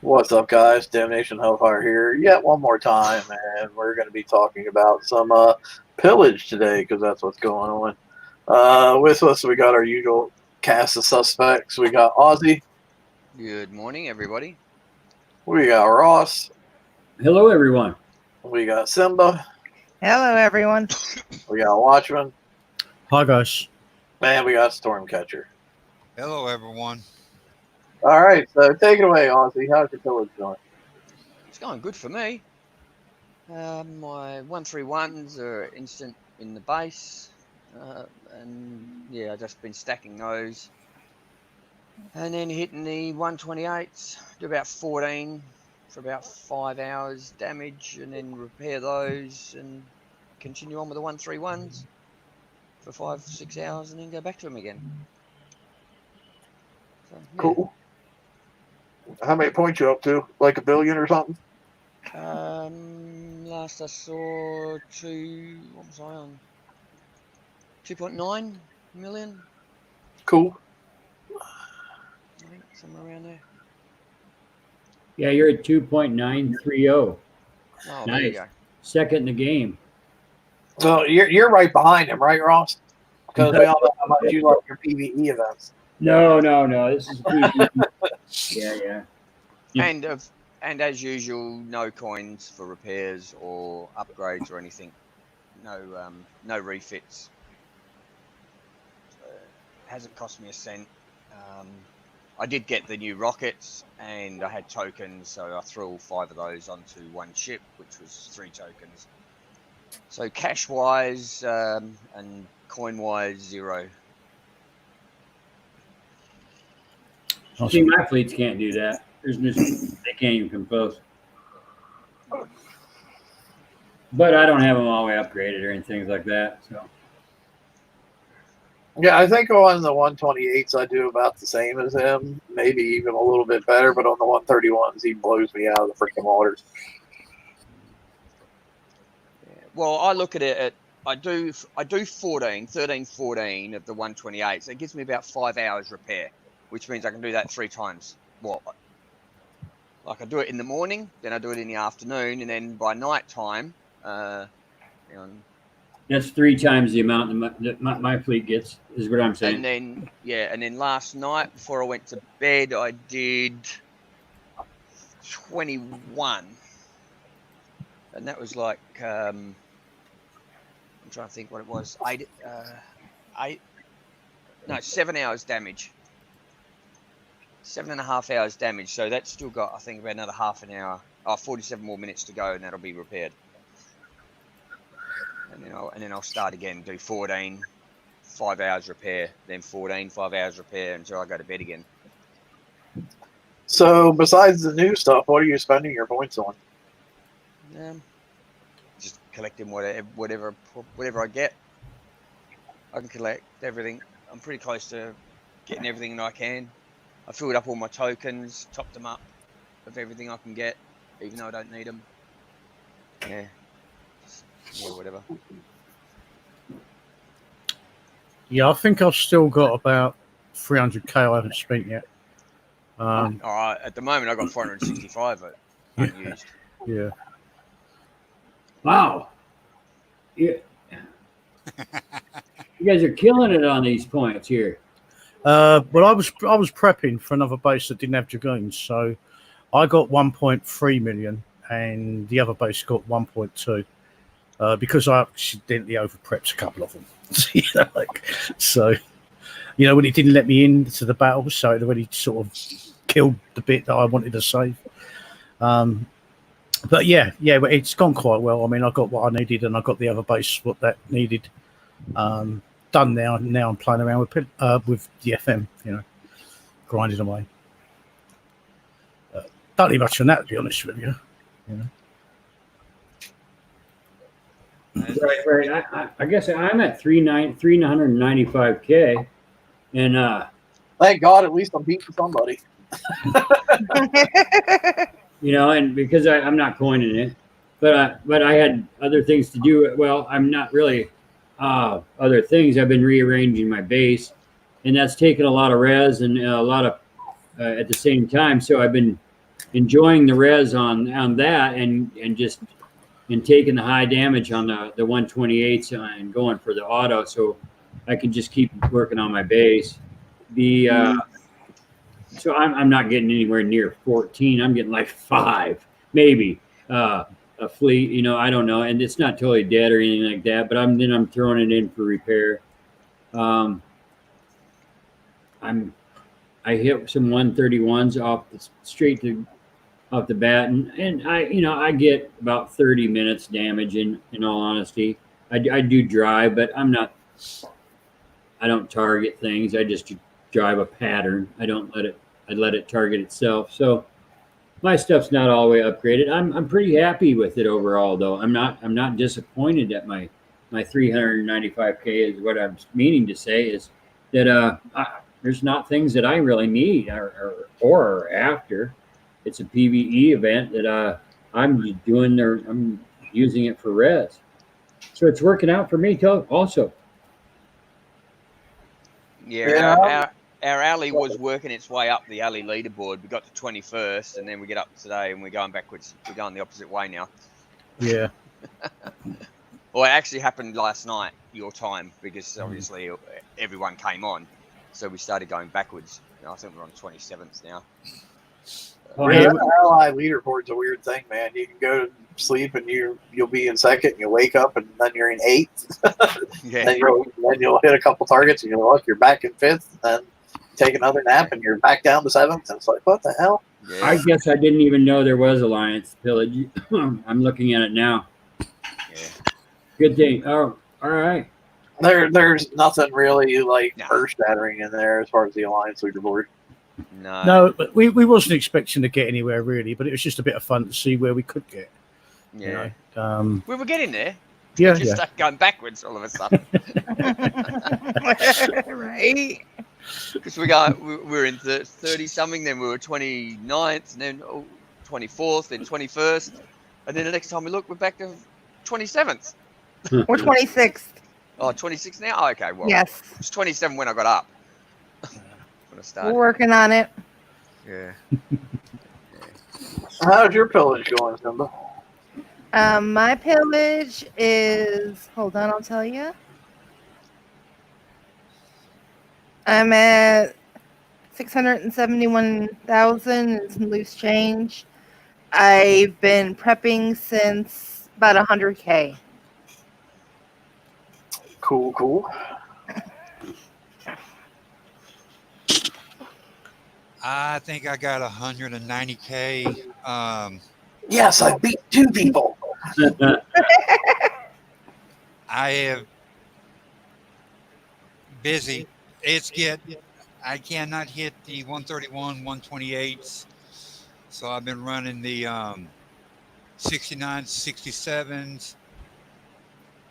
What's up, guys? Damnation-n-Hellfire here yet one more time, and we're going to be talking about some pillage today because that's what's going on. With us, we got our usual cast of suspects. We got Ozzy. Good morning, everybody. We got Ross. Hello, everyone. We got Simba. Hello, everyone. We got Watchman. Hi, guys. And we got Stormcatcher. Hello, everyone. All right, so take it away, Ozzy. How's your pillage going? It's going good for me. My 131s are instant in the base, and yeah, I've just been stacking those, and then hitting the 128s. Do about 14 for about 5 hours damage, and then repair those, and continue on with the 131s for 5-6 hours, and then go back to them again. So, yeah. Cool. How many points you up to? Like 1 billion or something? Last I saw what was I on? 2.9 million. Cool. I think somewhere around there. Yeah, you're at 2.930. Oh, Nice. there you go. Second in the game. So you're right behind him, right, Ross? Because we all know how much you love your PvE events. No. This is yeah. And as usual, no coins for repairs or upgrades or anything. No refits. Hasn't cost me a cent. I did get the new rockets, and I had tokens, so I threw all 5 of those onto one ship, which was 3 tokens. So cash-wise and coin-wise, 0. See, my fleets can't do that. They can't even come close. But I don't have them all the way upgraded or anything like that. So Yeah, I think on the 128s I do about the same as him, maybe even a little bit better, but on the 131s he blows me out of the freaking waters. Yeah. Well, I look at it I do 13, 14 of the 128s. So it gives me about 5 hours repair, which means I can do that 3 times. Like I do it in the morning, then I do it in the afternoon, and then by night time, that's 3 times the amount that my fleet gets, is what I'm saying. and then last night before I went to bed, I did 21, and that was like I'm trying to think what it was, 7 hours damage. 7.5 hours damage, so that's still got, I think, about another half an hour, 47 more minutes to go, and that'll be repaired. And then I'll start again, do 14, 5 hours repair, then 14, 5 hours repair until I go to bed again. So besides the new stuff, what are you spending your points on? Just collecting whatever I get. I can collect everything. I'm pretty close to getting everything that I can. I filled up all my tokens, topped them up with everything I can get, even though I don't need them. Yeah, whatever. Yeah, I think I've still got about 300k I haven't spent yet. All right, at the moment I've got 465 unused. Yeah. Wow. Yeah. You guys are killing it on these points here. Well, I was prepping for another base that didn't have dragoons, so I got 1.3 million, and the other base got 1.2 because I accidentally over-prepped a couple of them. When it didn't let me into the battle, so it already sort of killed the bit that I wanted to save. But yeah, it's gone quite well. I mean, I got what I needed, and I got the other base what that needed. Done now. Now I'm playing around with the FM, grinding away. Don't need much on that, to be honest with you. Right. I guess I'm at 395k, and Thank God, at least I'm beating somebody. and because I'm not coining it, but I had other things to do. Well, I'm not really other things. I've been rearranging my base, and that's taken a lot of res and a lot of at the same time. So I've been enjoying the res on that and just and taking the high damage on the 128s and going for the auto, so I can just keep working on my base. So I'm not getting anywhere near 14. I'm getting like 5, maybe. A fleet, you know, I don't know, and it's not totally dead or anything like that. But I'm throwing it in for repair. I hit some 131s off the bat, and I get about 30 minutes damage in all honesty. I do drive, but I don't target things. I just drive a pattern. I let it target itself. So my stuff's not all the way upgraded. I'm pretty happy with it overall, though. I'm not disappointed at my 395K. Is what I'm meaning to say is that there's not things that I really need or after. It's a PvE event that I'm doing there. I'm using it for res, so it's working out for me too. Also, Yeah, our alley was working its way up the alley leaderboard. We got to 21st, and then we get up today, and we're going backwards. We're going the opposite way now. Yeah. Well, it actually happened last night, your time, because obviously everyone came on, so we started going backwards. I think we're on 27th now. The ally leaderboard's a weird thing, man. You can go to sleep and you'll be in second, and you wake up and then you're in 8th. Yeah. then you'll hit a couple targets and you're back in 5th. And then take another nap and you're back down to 7th. And it's like, what the hell? Yeah. I guess I didn't even know there was Alliance Pillage. I'm looking at it now. Yeah. Good thing. Oh, all right. There's nothing really like earth-shattering in there as far as the Alliance leaderboard. No, but we wasn't expecting to get anywhere really, but it was just a bit of fun to see where we could get. Yeah. You know? We were getting there. Yeah, We just started going backwards all of a sudden. Right. Because we were in 30 something, then we were 29th, and then 24th, then 21st, and then the next time we look, we're back to 27th. We're 26th. Oh, 26 now? Oh, okay, well, Yes. it was 27 when I got up. When I started. We're working on it. Yeah. How's your pillage going, Simba? My pillage is, hold on, I'll tell you. I'm at 671,000 and some loose change. I've been prepping since about 100K. Cool. I think I got 190K. Yes, I beat 2 people. I have busy. I cannot hit the 131, 128s. So I've been running the 69s, 67s.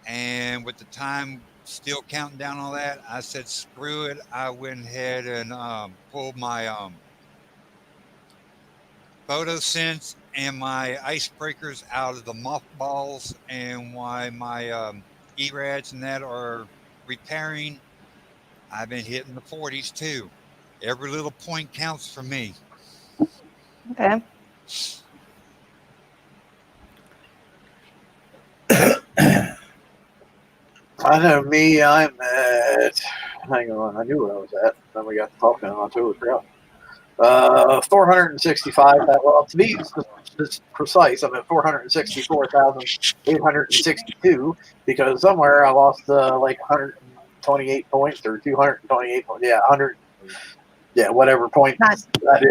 And with the time still counting down all that, I said, screw it. I went ahead and pulled my photo sense and my icebreakers out of the mothballs, and why my ERADs and that are repairing. I've been hitting the 40s too. Every little point counts for me. Okay. I know me, I'm at, hang on, I knew where I was at. Then we got talking and I totally forgot. 465, well, to be precise, I'm at 464,862 because somewhere I lost like 128 points or 228 points. Yeah, 100. Yeah, whatever point that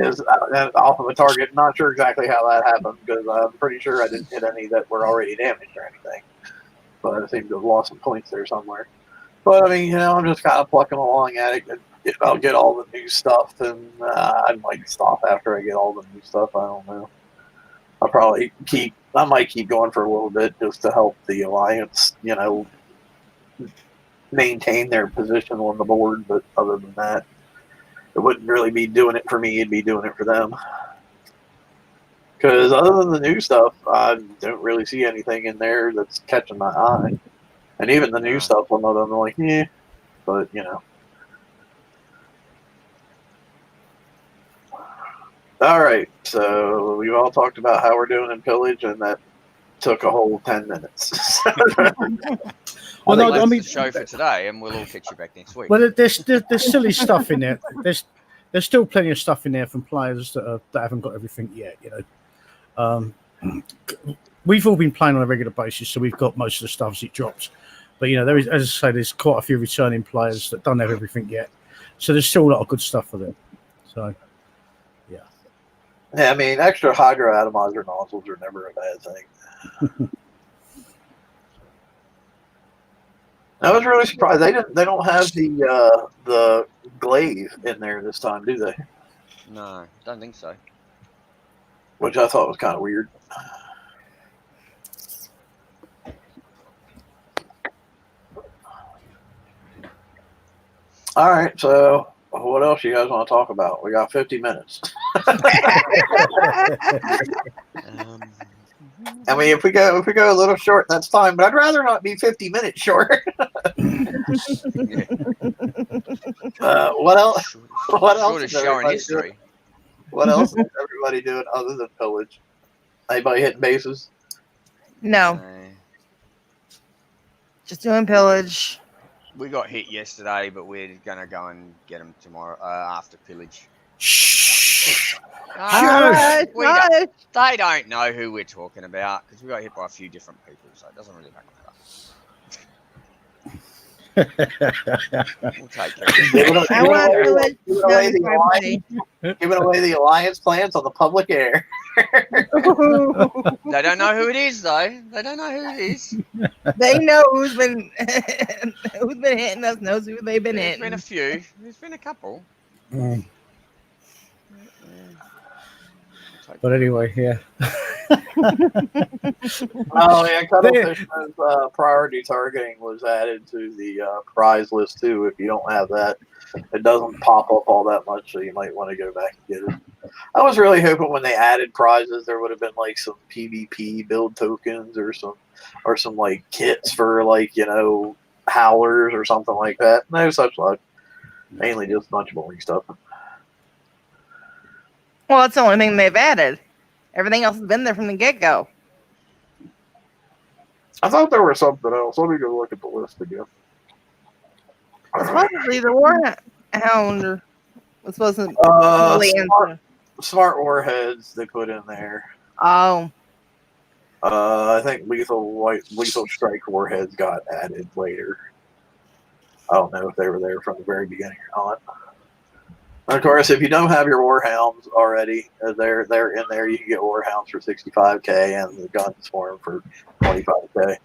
is off of a target. Not sure exactly how that happened because I'm pretty sure I didn't hit any that were already damaged or anything. But I seem to have lost some points there somewhere. But I mean, I'm just kind of plucking along at it. I'll get all the new stuff, and I might stop after I get all the new stuff. I don't know. I might keep going for a little bit just to help the Alliance, maintain their position on the board. But other than that, it wouldn't really be doing it for me. It'd be doing it for them. Because other than the new stuff, I don't really see anything in there that's catching my eye. And even the new stuff, I'm like, yeah. But, All right, so we've all talked about how we're doing in Pillage, and that took a whole 10 minutes. Well, no, That's I mean, the show for today, and we'll all catch you back next week. well, there's silly stuff in there. There's still plenty of stuff in there from players that haven't got everything yet. You know, we've all been playing on a regular basis, so we've got most of the stuff as it drops. But you know, there is, as I say, there's quite a few returning players that don't have everything yet. So there's still a lot of good stuff for them. So. Yeah, I mean, extra hydroatomizer nozzles are never a bad thing. I was really surprised they don't have the glaive in there this time, do they? No, don't think so. Which I thought was kind of weird. All right, so what else you guys want to talk about? We got 50 minutes. I mean, if we go a little short, that's fine. But I'd rather not be 50 minutes short. What else? What else? Shortest show in history. What else is everybody doing other than Pillage? Anybody hitting bases? No, just doing Pillage. We got hit yesterday, but we're gonna go and get them tomorrow after Pillage. Shh. Hush, We don't- hush. They don't know who we're talking about because we got hit by a few different people, so it doesn't really matter. We'll take care of it. I want Pillage. Giving away the alliance, giving away the alliance plans on the public air. They don't know who it is, though. They don't know who it is. They know who's been hitting us. Knows who they've been There's hitting. been a few. There's been a couple. But anyway, yeah. Oh yeah, Cuttlefish priority targeting was added to the prize list too. If you don't have that, it doesn't pop up all that much, so you might want to go back and get it. I was really hoping when they added prizes, there would have been like some PvP build tokens or some like kits for like howlers or something like that. No such luck. Mainly just a bunch of boring stuff. Well, that's the only thing they've added. Everything else has been there from the get-go. I thought there was something else. Let me go look at the list again. Supposedly the Warhound was supposed to really smart warheads they put in there. Oh, I think lethal strike warheads got added later. I don't know if they were there from the very beginning or not. Of course, if you don't have your Warhounds already, they're in there. You can get Warhounds for 65K and the guns for them for 25K.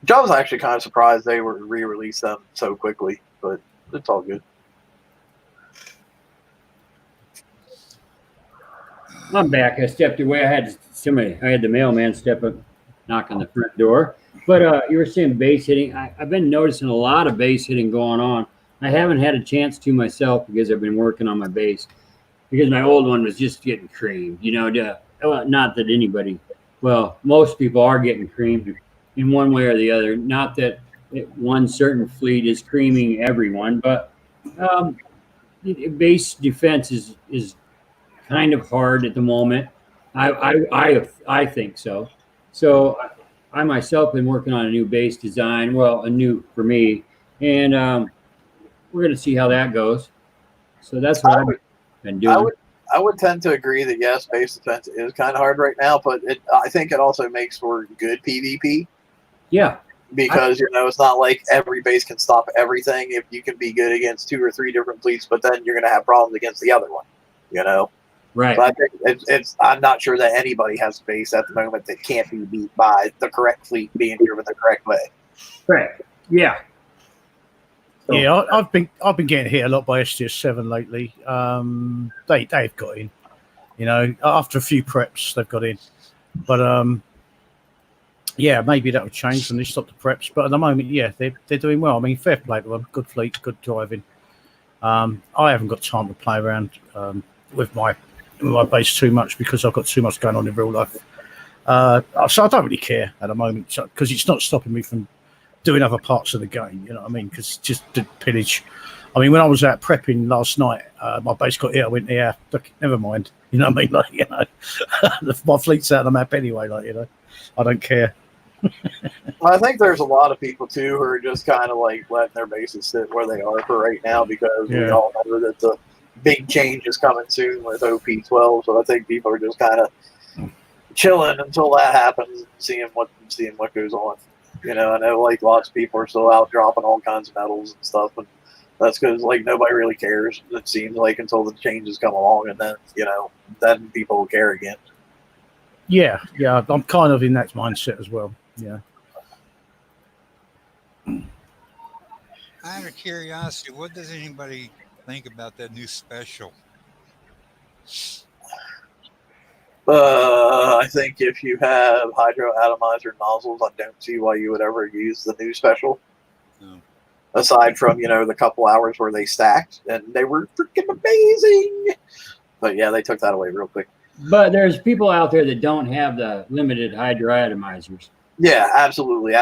Which I was actually kind of surprised they were re-released them so quickly, but it's all good. I'm back. I stepped away. I had the mailman step up, knock on the front door. But you were saying base hitting. I've been noticing a lot of base hitting going on. I haven't had a chance to myself because I've been working on my base. Because my old one was just getting creamed. Not that anybody, most people are getting creamed in one way or the other. Not that one certain fleet is creaming everyone, but base defense is kind of hard at the moment. I think so. So I myself been working on a new base design. Well, a new for me, and we're going to see how that goes. So that's what I've been doing. I would tend to agree that yes, base defense is kind of hard right now, but I think it also makes for good PvP. Yeah. Because it's not like every base can stop everything. If you can be good against 2 or 3 different fleets, but then you're going to have problems against the other one. Right. So I think I'm not sure that anybody has a base at the moment that can't be beat by the correct fleet being driven the correct way. Right. Yeah. So, yeah, I've been getting hit a lot by STS7 lately. They've got in, after a few preps they've got in, but yeah, maybe that will change when they stop the preps. But at the moment, yeah, they're doing well. I mean, fair play to them. Good fleet, good driving. I haven't got time to play around with my base too much because I've got too much going on in real life. So I don't really care at the moment because it's not stopping me from doing other parts of the game. You know what I mean? Because just the pillage. I mean, when I was out prepping last night, my base got hit. I went, yeah, look, never mind. You know what I mean? Like, you know, my fleet's out of the map anyway. Like, you know, I don't care. I think there's a lot of people too who are just kind of like letting their bases sit where they are for right now because we Yeah. all know that the big change is coming soon with OP12. So I think people are just kind of chilling until that happens, and seeing what goes on. You know, I know like lots of people are still out dropping all kinds of medals and stuff, and that's because like nobody really cares. It seems like until the changes come along, and then then people will care again. Yeah, I'm kind of in that mindset as well. Yeah. Out of curiosity, what does anybody think about that new special? I think if you have hydroatomizer nozzles, I don't see why you would ever use the new special. No. Aside from the couple hours where they stacked and they were freaking amazing. But yeah, they took that away real quick. But there's people out there that don't have the limited hydroatomizers. Yeah, absolutely.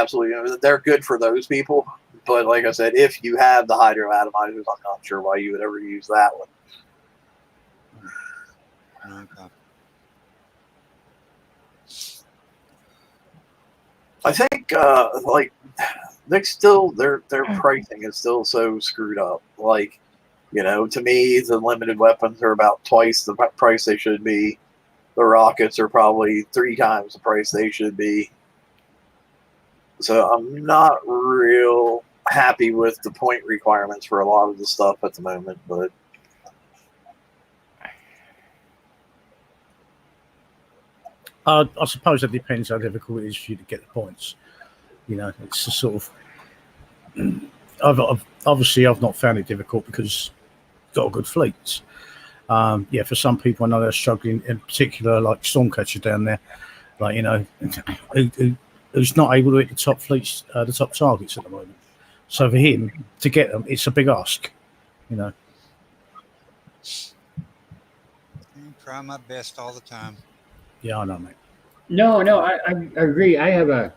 They're good for those people. But like I said, if you have the hydroatomizers, I'm not sure why you would ever use that one. Okay. I think their pricing is still so screwed up. Like, to me, the limited weapons are about twice the price they should be. The rockets are probably 3 times the price they should be. So I'm not real happy with the point requirements for a lot of the stuff at the moment, but I suppose it depends how difficult it is for you to get the points. It's a sort of. I've not found it difficult because it's got a good fleet. For some people, I know they're struggling. In particular, like Stormcatcher down there, like who's not able to hit the top fleets, the top targets at the moment. So for him to get them, it's a big ask. I try my best all the time. Yeah, I know, mate. No, I agree. I have a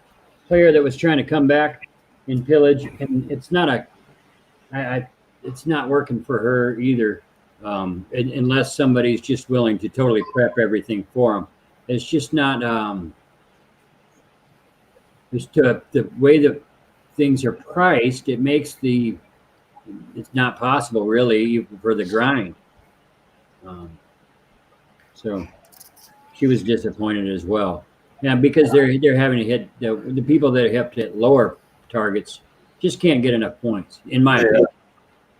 player that was trying to come back in Pillage, and it's not it's not working for her either. Unless somebody's just willing to totally prep everything for them, it's just not. Just the way that things are priced, it makes it's not possible really for the grind. So she was disappointed as well. Yeah, because they're having to hit the people that have to hit lower targets just can't get enough points, in my opinion.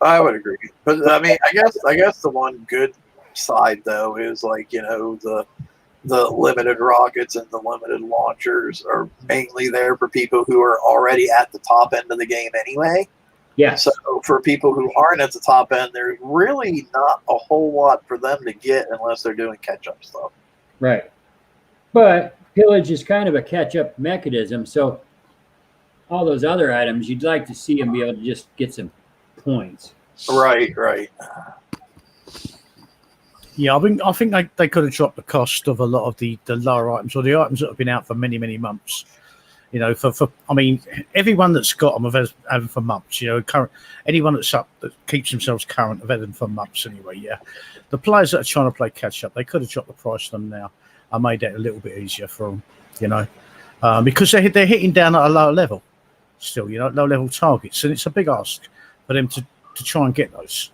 I would agree. But I mean, I guess the one good side though is like the limited rockets and the limited launchers are mainly there for people who are already at the top end of the game anyway. Yeah. So for people who aren't at the top end, there's really not a whole lot for them to get unless they're doing catch-up stuff. Right. But Pillage is kind of a catch-up mechanism, so all those other items, you'd like to see them be able to just get some points. Right. Yeah, I think they could have dropped the cost of a lot of the lower items or the items that have been out for many, many months. I mean, everyone that's got them have had them for months. Anyone that's up that keeps themselves current have had them for months anyway. Yeah, the players that are trying to play catch up, they could have dropped the price on them now. I made that a little bit easier for them, because they're hitting down at a lower level still, low level targets, and it's a big ask for them to try and get those,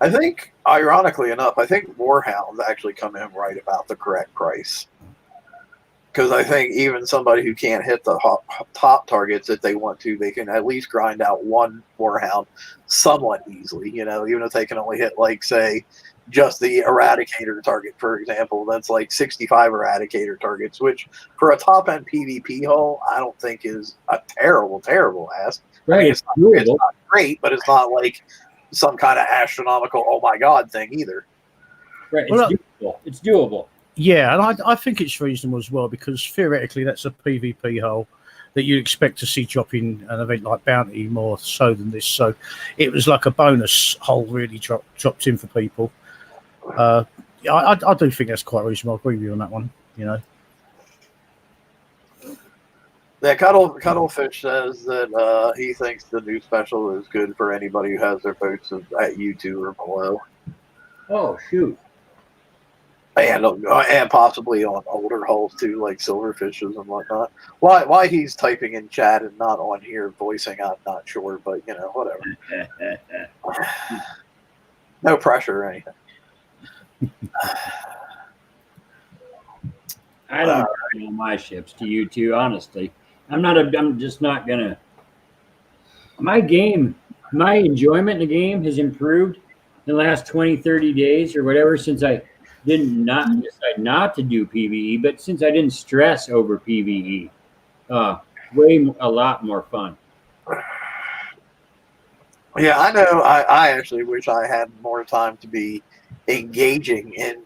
I think, ironically enough, I think Warhounds actually come in right about the correct price. Because I think even somebody who can't hit the top targets if they want to, they can at least grind out one Warhound somewhat easily. Even if they can only hit, like, say, just the Eradicator target, for example, that's like 65 Eradicator targets, which for a top-end PvP hull, I don't think is a terrible ask. Right, I mean, it's not great, but it's not like some kind of astronomical oh my god thing either. Right, it's doable. Yeah, and I think it's reasonable as well because theoretically that's a PvP hull that you'd expect to see drop in an event like Bounty more so than this. So it was like a bonus hull really dropped in for people. I do think that's quite reasonable. I agree with you on that one. that Cuttlefish says that he thinks the new special is good for anybody who has their boats at U2 or below. Oh shoot! And possibly on older hulls too, like silverfishes and whatnot. Why he's typing in chat and not on here voicing, I'm not sure, but whatever. No pressure or anything. I don't know my ships to you two, honestly. I'm just not gonna. My enjoyment in the game has improved in the last 20, 30 days or whatever since I decide not to do PvE, but since I didn't stress over PvE, a lot more fun. Yeah, I know. I actually wish I had more time to be engaging in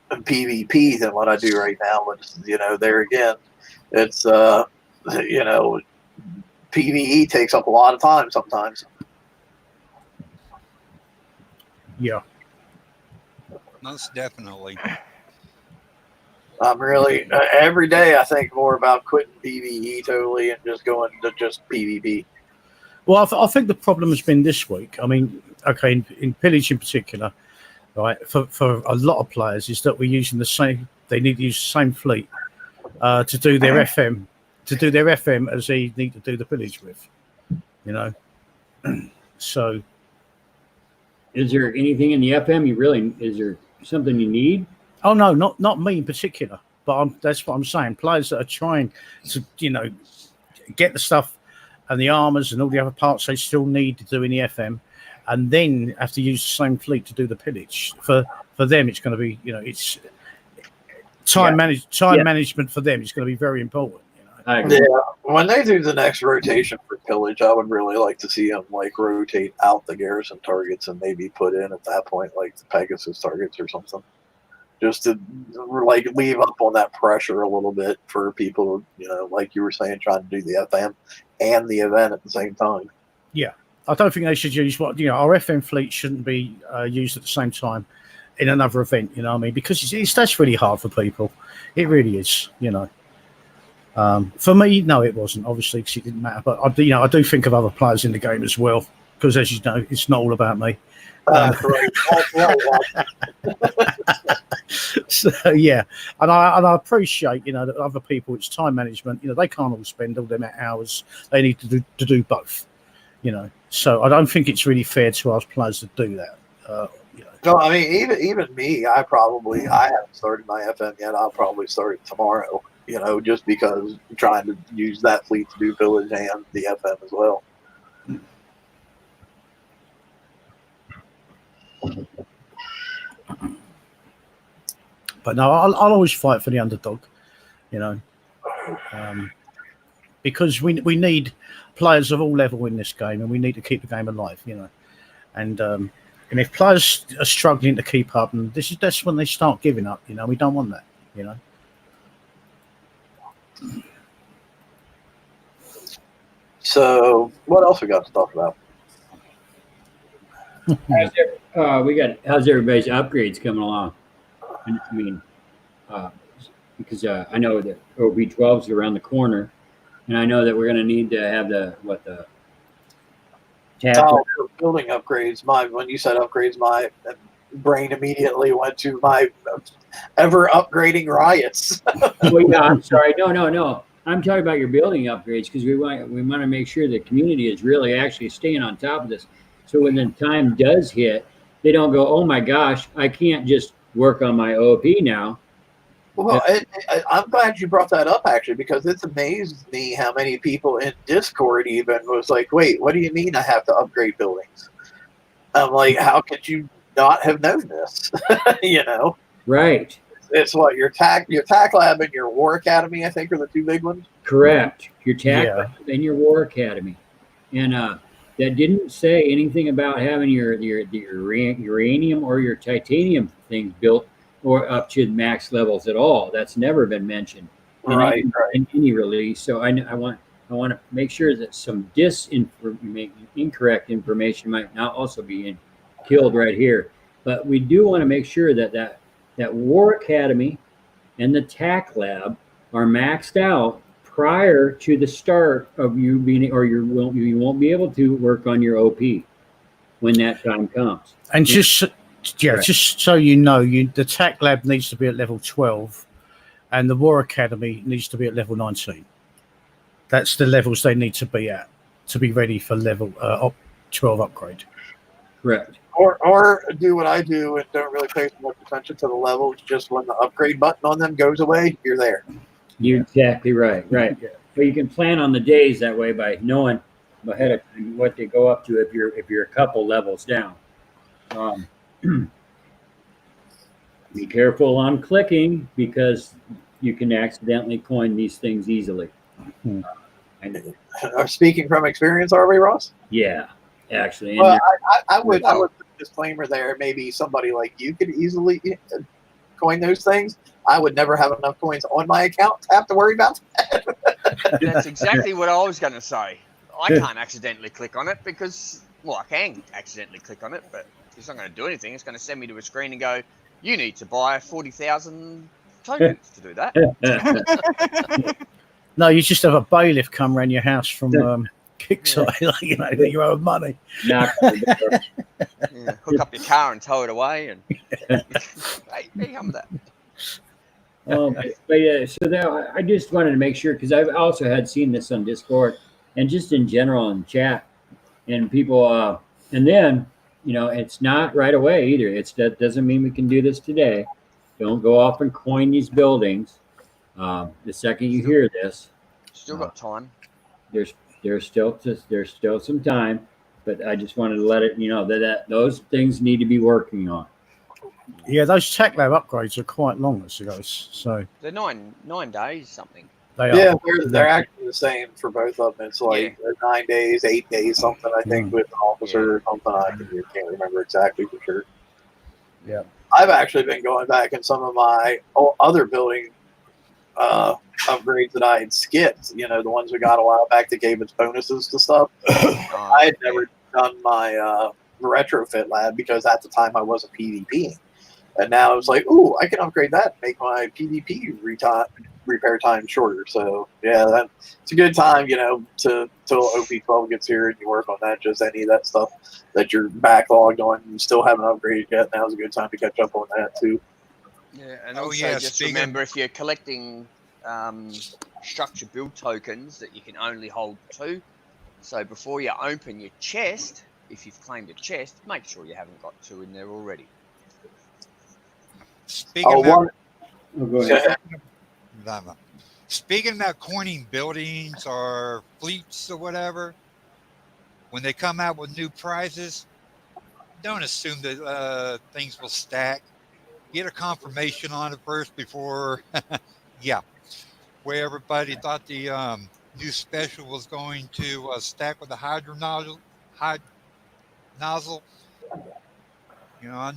PvP than what I do right now. But there again, it's PvE takes up a lot of time sometimes. Yeah. Most definitely. I'm really every day I think more about quitting PvE totally and just going to just PvP. Well, I think the problem has been this week. I mean, okay, in Pillage in particular, right, for a lot of players is that we're using the same. They need to use the same fleet to do their FM, as they need to do the Pillage with. So, is there anything in the FM is there something you need? Oh no, not me in particular, but that's what I'm saying. Players that are trying to get the stuff and the armors and all the other parts they still need to do in the FM, and then have to use the same fleet to do the pillage. For them, it's going to be it's time management for them. It's going to be very important. Yeah, when they do the next rotation for pillage, I would really like to see them rotate out the garrison targets and maybe put in at that point the Pegasus targets or something, just to leave up on that pressure a little bit for people. Like you were saying, trying to do the FM and the event at the same time. Yeah, I don't think they should use our FM fleet shouldn't be used at the same time in another event. You know what I mean? Because that's really hard for people. It really is. For me, no, it wasn't, obviously, because it didn't matter. But I do think of other players in the game as well, because as you know, it's not all about me. So yeah, and I appreciate that other people, it's time management. They can't all spend all them hours. They need to do both. So I don't think it's really fair to ask players to do that. No, I mean even me, I haven't started my FM yet. I'll probably start it tomorrow. Just because I'm trying to use that fleet to do pillage and the FM as well. But no, I'll always fight for the underdog, because we need players of all level in this game, and we need to keep the game alive, And if players are struggling to keep up, and that's when they start giving up. We don't want that. So, what else we got to talk about? How's everybody's upgrades coming along? I mean, because I know that OB12 is around the corner, and I know that we're going to need to have the building upgrades. When you said upgrades, my brain immediately went to my ever upgrading riots. Well, yeah, I'm sorry. No. I'm talking about your building upgrades, because we want to make sure the community is really actually staying on top of this. So when the time does hit, they don't go, oh my gosh, I can't just work on my OP now. Well, I'm glad you brought that up, actually, because it's amazed me how many people in Discord even was like, wait, what do you mean I have to upgrade buildings? I'm like, how could you not have known this? Right. It's what your TAC lab and your War Academy, I think, are the two big ones. Correct. Your TAC lab and your War Academy, and that didn't say anything about having your uranium or your titanium things built or up to max levels at all. That's never been mentioned in any release. So I want to make sure that some incorrect information might not also be killed right here. But we do want to make sure that War Academy and the TAC lab are maxed out prior to the start of you being, or you won't be able to work on your OP when that time comes. And just Right. just so you know, the TAC lab needs to be at level 12, and the War Academy needs to be at level 19. That's the levels they need to be at to be ready for level 12 upgrade. Correct. Or do what I do and don't really pay so much attention to the levels. Just when the upgrade button on them goes away, you're there. You're exactly right. Right. Yeah. But you can plan on the days that way by knowing ahead of time what they go up to if you're a couple levels down. Be careful on clicking because you can accidentally coin these things easily. And Speaking from experience, are we, Ross? yeah, actually. And Well, I would put a disclaimer there. Maybe somebody like you could easily coin those things. I would never have enough coins on my account to have to worry about that. That's exactly what I was going to say. I can't accidentally click on it because, well, I can accidentally click on it, but it's not going to do anything. It's going to send me to a screen and go, you need to buy 40,000 tokens to do that. No, you just have a bailiff come round your house from Kickstarter, that you owe money. knock on the door. Yeah, hook up your car and tow it away, and hey, how about that? But yeah, so now I just wanted to make sure because I've also had seen this on Discord and just in general in chat, and people, and then it's not right away either. That doesn't mean we can do this today. Don't go off and coin these buildings. The second you hear this, Still got time. there's still some time, but I just wanted to let it that those things need to be working on. Yeah, those tech lab upgrades are quite long, as it goes. So They're 9 days something. they Yeah, are. they're actually the same for both of them. It's like 9 days, 8 days, something. I think with an officer or something. I can't remember exactly for sure. Yeah. I've actually been going back in some of my other building upgrades that I had skipped. The ones we got a while back that gave us bonuses to stuff. I had never done my retrofit lab because at the time I wasn't PvPing. And now I was like, ooh, I can upgrade that and make my PvP repair time shorter. So, yeah, it's a good time, till OP12 gets here and you work on that. Just any of that stuff that you're backlogged on and you still haven't upgraded yet. Now's a good time to catch up on that, too. Yeah, and also just remember if you're collecting structure build tokens that you can only hold 2. So before you open your chest, if you've claimed a chest, make sure you haven't got 2 in there already. Speaking Go ahead. Speaking about coining buildings or fleets or whatever, when they come out with new prizes, don't assume that things will stack. Get a confirmation on it first before, where everybody thought the new special was going to stack with the hydro nozzle. I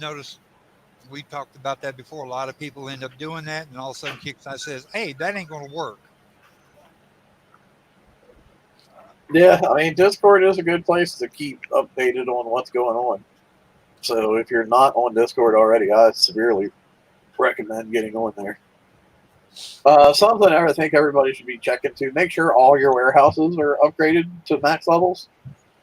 noticed we talked about that before. A lot of people end up doing that, and all of a sudden Kickstarter says, hey, that ain't going to work. Yeah, I mean, Discord is a good place to keep updated on what's going on. So if you're not on Discord already, I severely recommend getting on there. Something I think everybody should be checking to, make sure all your warehouses are upgraded to max levels.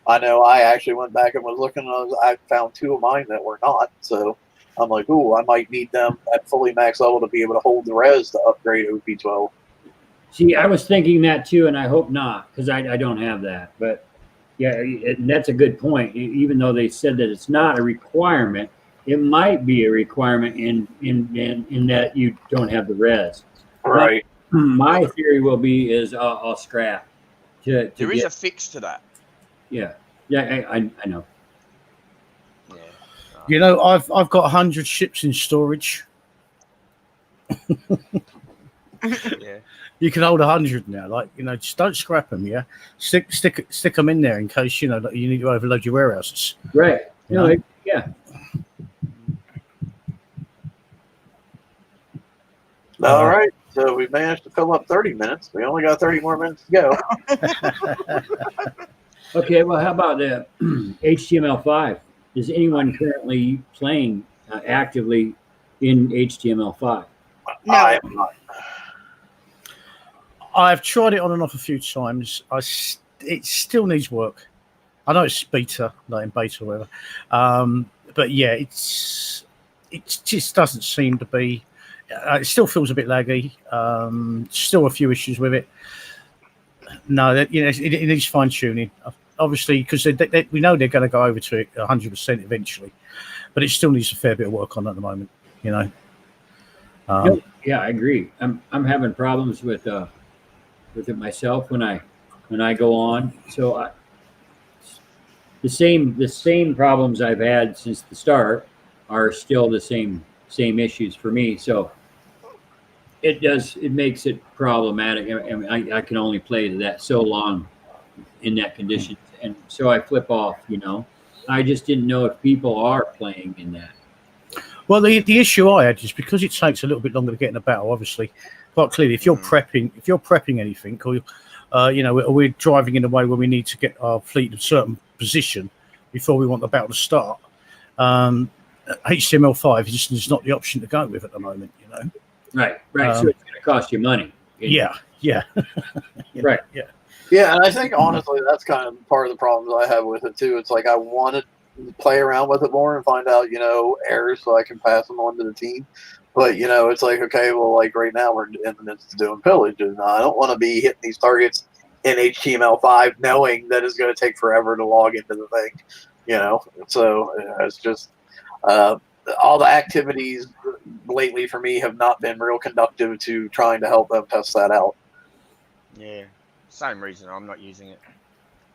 I know I actually went back and was looking, I found 2 of mine that were not. So I'm like, ooh, I might need them at fully max level to be able to hold the res to upgrade OP12. See, I was thinking that too, and I hope not, because I don't have that. But yeah, that's a good point. Even though they said that it's not a requirement, it might be a requirement in that you don't have the res. Right. But my theory will be is I'll scrap. There is a fix to that. Yeah, I know. Yeah. I've got 100 ships in storage. Yeah. You can hold 100 now. Just don't scrap them. Yeah, stick them in there in case you need to overload your warehouses. Right. Yeah. Yeah. All right. So we managed to fill up 30 minutes. We only got 30 more minutes to go. Okay. Well, how about the HTML5? Is anyone currently playing actively in HTML5? No. I am not. I've tried it on and off a few times. It still needs work. I know it's beta, not in beta or whatever. But yeah, it just doesn't seem to be. It still feels a bit laggy. Still a few issues with it. No, it needs fine tuning. Obviously, because we know they're going to go over to it 100% eventually, but it still needs a fair bit of work on at the moment. Yeah, I agree. I'm having problems with it myself when I go on. So the same problems I've had since the start are still the same issues for me. So it makes it problematic. I mean, I can only play that so long in that condition, and so I flip off. I just didn't know if people are playing in that. Well, the issue I had is because it takes a little bit longer to get in a battle. Obviously, quite clearly, if you're prepping anything, or we're driving in a way where we need to get our fleet in a certain position before we want the battle to start. HTML5 is not the option to go with at the moment. Right. So it's going to cost you money. Yeah. Right. Yeah, and I think honestly that's kind of part of the problems I have with it too. It's like I want to play around with it more and find out, errors so I can pass them on to the team. But, it's like, okay, well, like right now we're in the midst of doing pillages. I don't want to be hitting these targets in HTML5 knowing that it's going to take forever to log into the thing, So it's just all the activities lately for me have not been real conductive to trying to help them test that out. Yeah, same reason I'm not using it.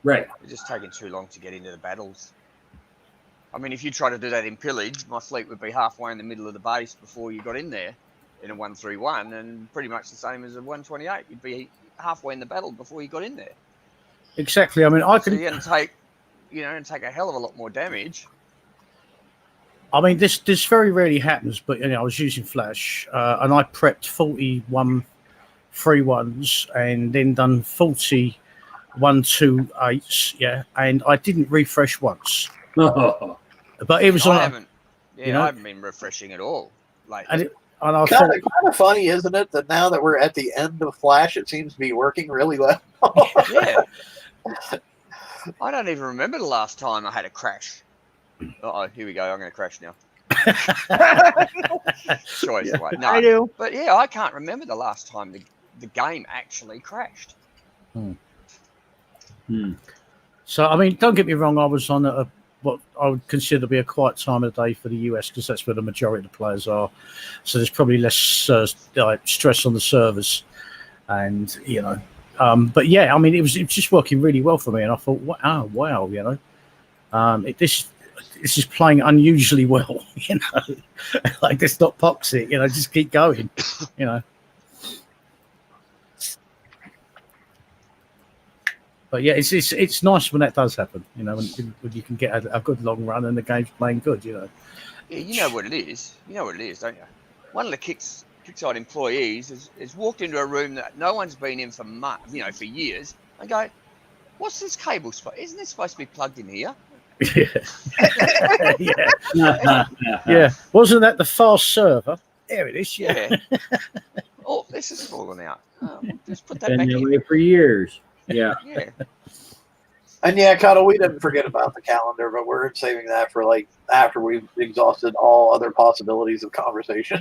Right. It's just taking too long to get into the battles. I mean, if you try to do that in Pillage, my fleet would be halfway in the middle of the base before you got in there in a 131, and pretty much the same as a 128. You'd be halfway in the battle before you got in there. Exactly. I mean, So you're going to take, a hell of a lot more damage. I mean, this very rarely happens, but I was using Flash, and I prepped 41 3-1s and then done 40 1-2-8s, and I didn't refresh once. But it was I haven't been refreshing at all. And I kind of funny, isn't it, that now that we're at the end of Flash, it seems to be working really well. Yeah. I don't even remember the last time I had a crash. Uh-oh, here we go. I'm going to crash now. Choice, right? No, I do. But yeah, I can't remember the last time the game actually crashed. So, I mean, don't get me wrong. I was on what I would consider to be a quiet time of the day for the US because that's where the majority of the players are. So there's probably less stress on the servers, and but yeah, I mean, it was just working really well for me, and I thought, wow, this is playing unusually well, like it's not toxic, just keep going, But yeah, it's nice when that does happen, when you can get a good long run and the game's playing good, Yeah, you know what it is. You know what it is, don't you? One of the Kickside employees has walked into a room that no one's been in for for years, and go, "What's this cable spot? Isn't this supposed to be plugged in here?" Yeah. Wasn't that the fast server? There it is. Yeah. Oh, this has fallen out. Just put that Been back that in. way for years. Yeah. Yeah. And yeah, Cuddle, we didn't forget about the calendar, but we're saving that for after we've exhausted all other possibilities of conversation.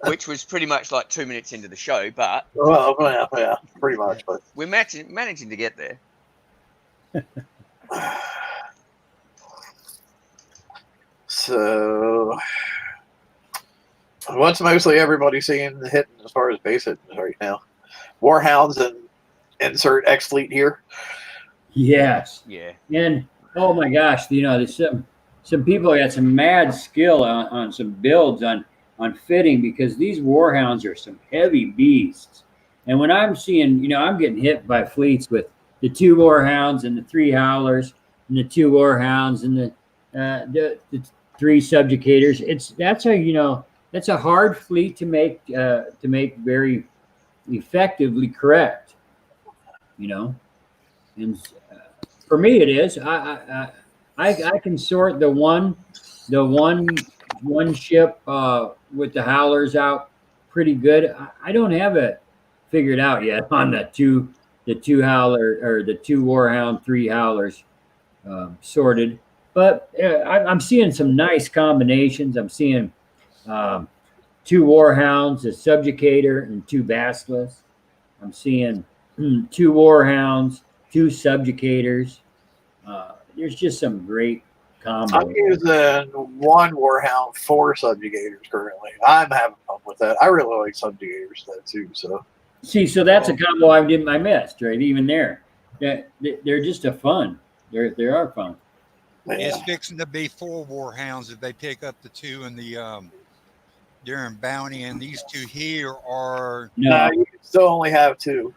Which was pretty much like 2 minutes into the show, but Well, yeah, pretty much. But we're managing to get there. So, what's mostly everybody seeing hitting as far as base hitting right now? Warhounds and insert X Fleet here. Yes. Yeah. And oh my gosh, there's some people got some mad skill on some builds on fitting, because these warhounds are some heavy beasts. And when I'm seeing, I'm getting hit by fleets with the 2 warhounds and the 3 howlers and the 2 warhounds and the 3 subjugators. That's a hard fleet to make very effectively correct. And for me, it is. I can sort the one ship with the howlers out pretty good. I don't have a figured out yet on the two howler or the 2 Warhound, 3 howlers sorted. But I'm seeing some nice combinations. I'm seeing 2 Warhounds, a Subjugator, and 2 Basilisks. I'm seeing 2 Warhounds, 2 Subjugators. There's just some great combos. I'm using 1 Warhound, 4 Subjugators currently. I'm having fun with that. I really like Subjugators though too. So See, so that's a combo I missed, right? Even there, they're just a fun. They are fun. It's fixing to be 4 Warhounds if they pick up the 2 in the during Bounty, and these 2 here are no, you can still only have 2.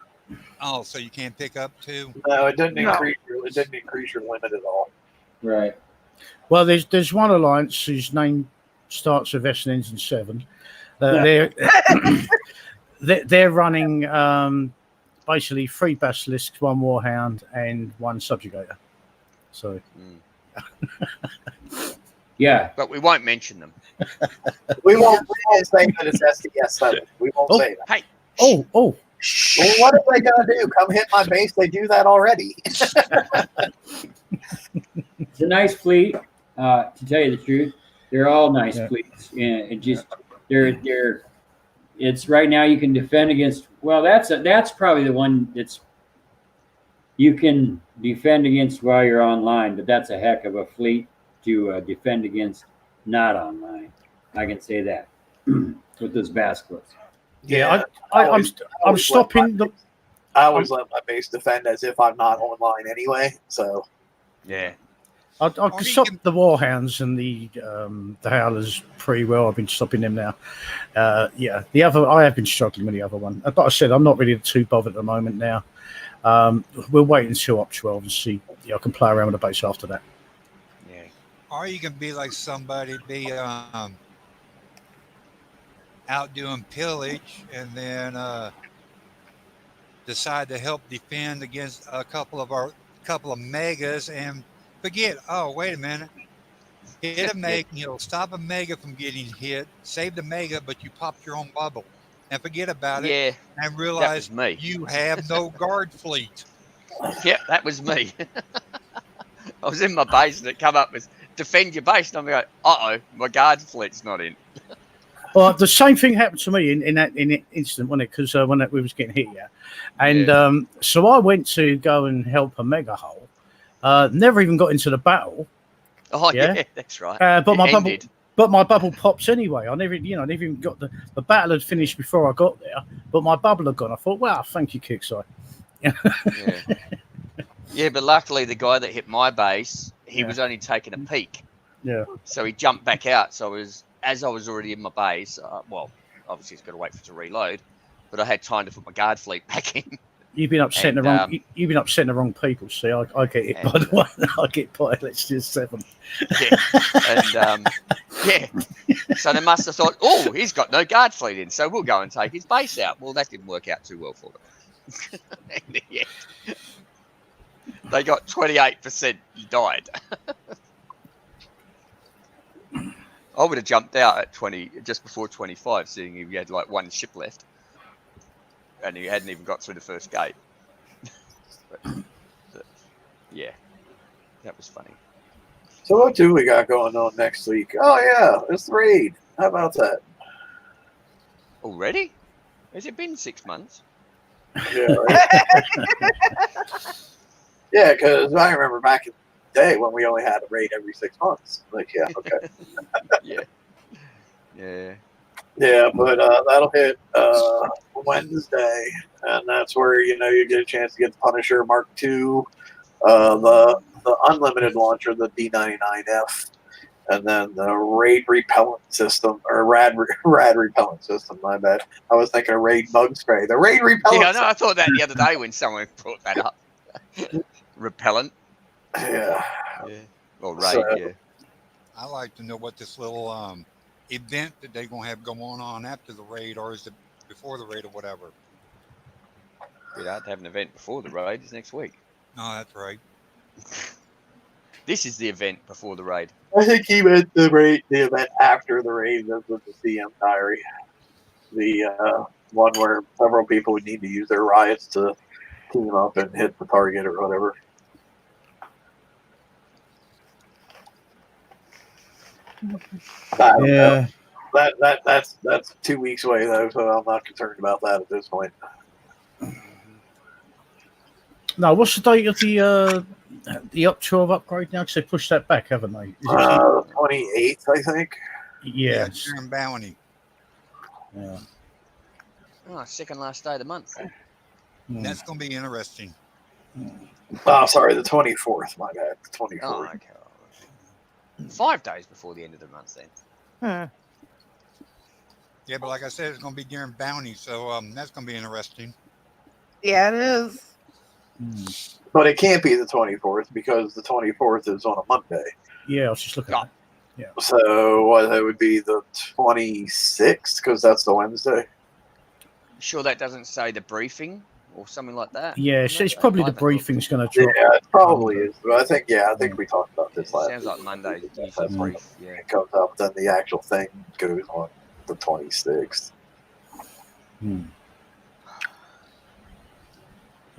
oh, so you can't pick up 2. No, it didn't increase. It didn't increase your limit at all. Right. Well, there's one alliance whose name starts with S and ends in 7. They're running basically 3 Basilisks, 1 Warhound, and 1 Subjugator. So. Yeah, but we won't mention them. We won't say that it's SDS 7. We won't say that. Hey, Oh. Well, what are they gonna do? Come hit my base? They do that already. it's a nice fleet. To tell you the truth, they're all nice fleets. Yeah, it just they're. It's right now you can defend against. Well, that's probably the one that's you can defend against while you're online, but that's a heck of a fleet to defend against not online. I can say that with those Basilisks. Yeah, I'm stopping the. I always let my base defend as if I'm not online anyway. So yeah. I can stop the Warhounds and the Howlers pretty well. I've been stopping them now. The other I have been struggling with the other one. But I said I'm not really too bothered at the moment now. We'll wait until up 12 and see. I can play around with the base after that. Yeah. Or you can be like somebody, be out doing pillage, and then decide to help defend against a couple of megas and forget. Oh, wait a minute! Hit a mega, stop a mega from getting hit. Save the mega, but you popped your own bubble, and forget about it. And realize you have no guard fleet. Yeah, that was me. I was in my base and it come up with defend your base, and I'm like, my guard fleet's not in. Well, the same thing happened to me in that instant, wasn't it? Because when we was getting hit, and so I went to go and help a mega hull. Never even got into the battle. Oh yeah, that's right. But my bubble pops anyway. I never even got the battle had finished before I got there, but my bubble had gone. I thought, wow, thank you, Kickside. Yeah, but luckily the guy that hit my base, he was only taking a peek. Yeah. So he jumped back out. So as I was already in my base, obviously he's got to wait for it to reload, but I had time to put my guard fleet back in. You've been upsetting the wrong. You've been upsetting the wrong people. See, I get it by the one. I get pilots just 7. Yeah, and so they must have thought, oh, he's got no guard fleet in, so we'll go and take his base out. Well, that didn't work out too well for them. They got 28%. He died. I would have jumped out at 20, just before 25, seeing he had like 1 ship left. And he hadn't even got through the first gate. but, yeah, that was funny. So what do we got going on next week? Oh yeah, it's the raid. How about that? Already? Has it been 6 months? Yeah, right? Yeah, because I remember back in the day when we only had a raid every 6 months. Like, yeah, okay. Yeah, but that'll hit Wednesday, and that's where you get a chance to get the Punisher Mark II, the unlimited launcher, the D99F, and then the raid repellent system or rad repellent system. My bad. I was thinking of raid bug spray. The raid repellent. Yeah, no, I thought that the other day when someone brought that up. Repellent. Yeah. Or raid. I like to know what this little event that they're gonna have going on after the raid, or is it before the raid or whatever? We'd have to have an event before the raid. It's next week. No, that's right. This is the event before the raid. I think he meant the event after the raid with the CM diary. The one where several people would need to use their riots to team up and hit the target or whatever. I don't know. That's 2 weeks away though, so I'm not concerned about that at this point. No, what's the date of the up 12 upgrade now? Because they pushed that back, haven't they? Is it 28th, I think. yes. During Bounty. Yeah. Oh, second last day of the month. Hmm. That's going to be interesting. Oh, sorry, the 24th. My bad, the 24th. Oh, okay. 5 days before the end of the month, then. Yeah, but like I said, it's going to be during Bounty, so that's going to be interesting. Yeah, it is. But it can't be the 24th because the 24th is on a Monday. Yeah, I was just looking at it. Yeah. So what? That would be the 26th because that's the Wednesday. Sure, that doesn't say the briefing or something like that. Yeah, it's probably the briefing's going to drop. Yeah, it probably is. But I think we talked about this last Sounds week. like Monday usually That's when brief. Yeah. it comes up, then the actual thing goes on the 26th.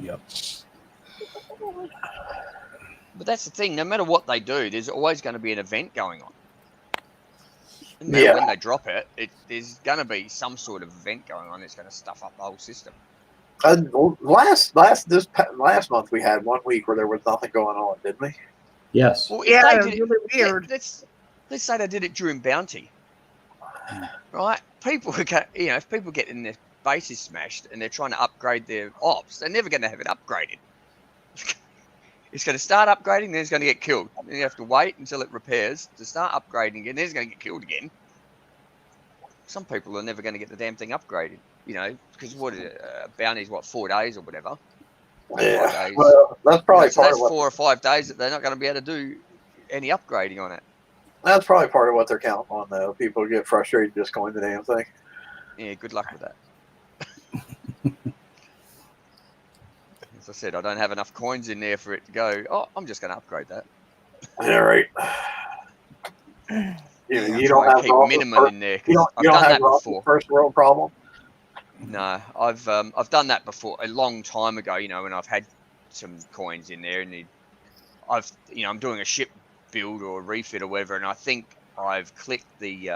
Yep. But that's the thing. No matter what they do, there's always going to be an event going on. No matter when they drop it, there's going to be some sort of event going on that's going to stuff up the whole system. Last month we had 1 week where there was nothing going on, didn't we? Yes. Well, Yeah, they it did was really weird. Let's say they did it during Bounty, right? People who if people get in their bases smashed and they're trying to upgrade their ops, they're never going to have it upgraded. It's going to start upgrading, then it's going to get killed. Then you have to wait until it repairs to start upgrading again. Then it's going to get killed again. Some people are never going to get the damn thing upgraded, because Bounty's 4 days or whatever. Yeah. 5 days. Well, that's probably so part that's of what 4 or 5 days that they're not going to be able to do any upgrading on it. That's probably part of what they're counting on, though. People get frustrated just going the damn thing. Yeah, good luck with that. As I said, I don't have enough coins in there for it to go, oh, I'm just going to upgrade that. Yeah, right. You don't have keep minimum in there. You I've don't done have that before. First world problem. No, I've done that before a long time ago. When I've had some coins in there, and I'm doing a ship build or a refit or whatever, and I think I've clicked the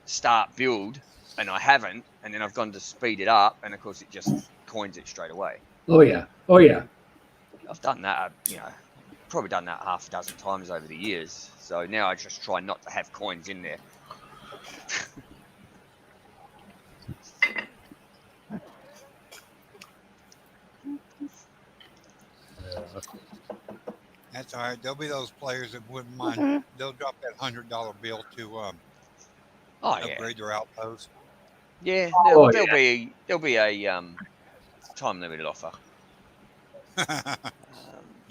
start build, and I haven't, and then I've gone to speed it up, and of course it just coins it straight away. Oh yeah. Oh yeah. I've done that. Probably done that half a dozen times over the years. So now I just try not to have coins in there. That's all right. There'll be those players that wouldn't mind. They'll drop that $100 bill to upgrade their outpost. Yeah, there'll be a time limited offer.